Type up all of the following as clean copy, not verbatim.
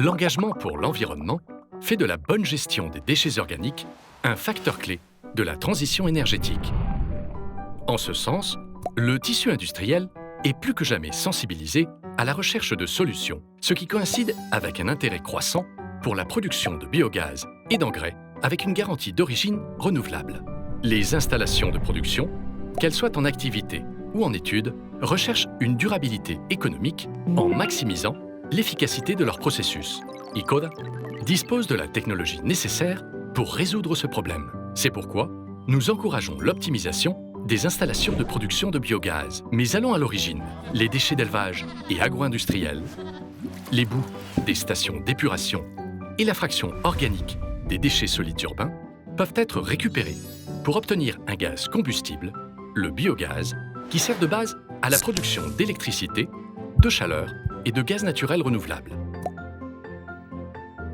L'engagement pour l'environnement fait de la bonne gestion des déchets organiques un facteur clé de la transition énergétique. En ce sens, le tissu industriel est plus que jamais sensibilisé à la recherche de solutions, ce qui coïncide avec un intérêt croissant pour la production de biogaz et d'engrais avec une garantie d'origine renouvelable. Les installations de production, qu'elles soient en activité ou en étude, recherchent une durabilité économique en maximisant l'efficacité de leur processus. Ikoda dispose de la technologie nécessaire pour résoudre ce problème. C'est pourquoi nous encourageons l'optimisation des installations de production de biogaz. Mais allons à l'origine. Les déchets d'élevage et agro-industriels, les boues des stations d'épuration et la fraction organique des déchets solides urbains peuvent être récupérés pour obtenir un gaz combustible, le biogaz, qui sert de base à la production d'électricité, de chaleur et de gaz naturel renouvelable.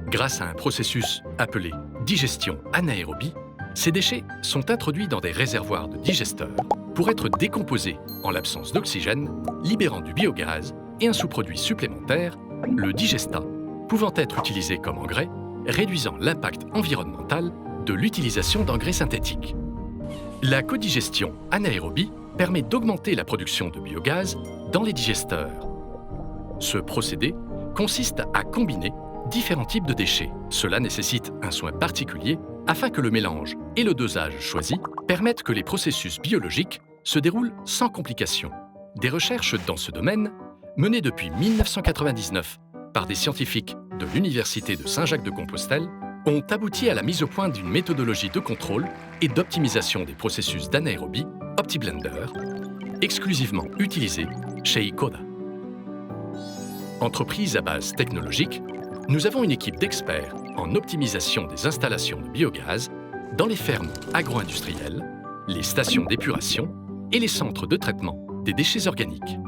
Grâce à un processus appelé digestion anaérobie, ces déchets sont introduits dans des réservoirs de digesteurs pour être décomposés en l'absence d'oxygène, libérant du biogaz et un sous-produit supplémentaire, le digestat, pouvant être utilisé comme engrais, réduisant l'impact environnemental de l'utilisation d'engrais synthétiques. La codigestion anaérobie permet d'augmenter la production de biogaz dans les digesteurs. Ce procédé consiste à combiner différents types de déchets. Cela nécessite un soin particulier afin que le mélange et le dosage choisi permettent que les processus biologiques se déroulent sans complications. Des recherches dans ce domaine, menées depuis 1999 par des scientifiques de l'Université de Saint-Jacques-de-Compostelle, ont abouti à la mise au point d'une méthodologie de contrôle et d'optimisation des processus d'anaérobie, OptiBlender, exclusivement utilisée chez Ikoda. Entreprise à base technologique, nous avons une équipe d'experts en optimisation des installations de biogaz dans les fermes agro-industrielles, les stations d'épuration et les centres de traitement des déchets organiques.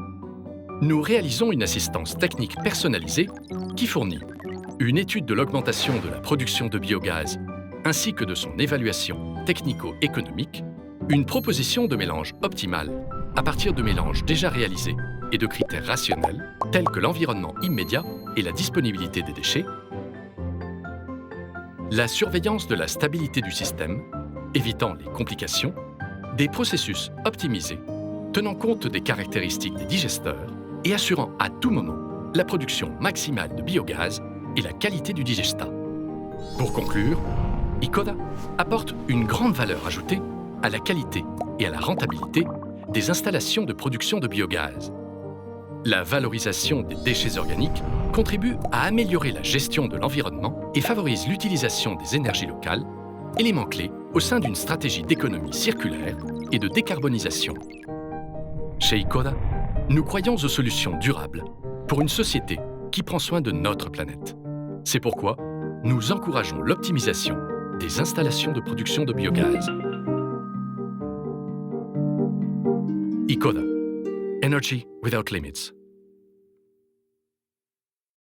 Nous réalisons une assistance technique personnalisée qui fournit une étude de l'augmentation de la production de biogaz ainsi que de son évaluation technico-économique, une proposition de mélange optimal à partir de mélanges déjà réalisés et de critères rationnels tels que l'environnement immédiat et la disponibilité des déchets, la surveillance de la stabilité du système, évitant les complications, des processus optimisés, tenant compte des caractéristiques des digesteurs et assurant à tout moment la production maximale de biogaz et la qualité du digestat. Pour conclure, Ikoda apporte une grande valeur ajoutée à la qualité et à la rentabilité des installations de production de biogaz. La valorisation des déchets organiques contribue à améliorer la gestion de l'environnement et favorise l'utilisation des énergies locales, élément clé au sein d'une stratégie d'économie circulaire et de décarbonisation. Chez Ikoda, nous croyons aux solutions durables pour une société qui prend soin de notre planète. C'est pourquoi nous encourageons l'optimisation des installations de production de biogaz. Ikoda. Energy without limits.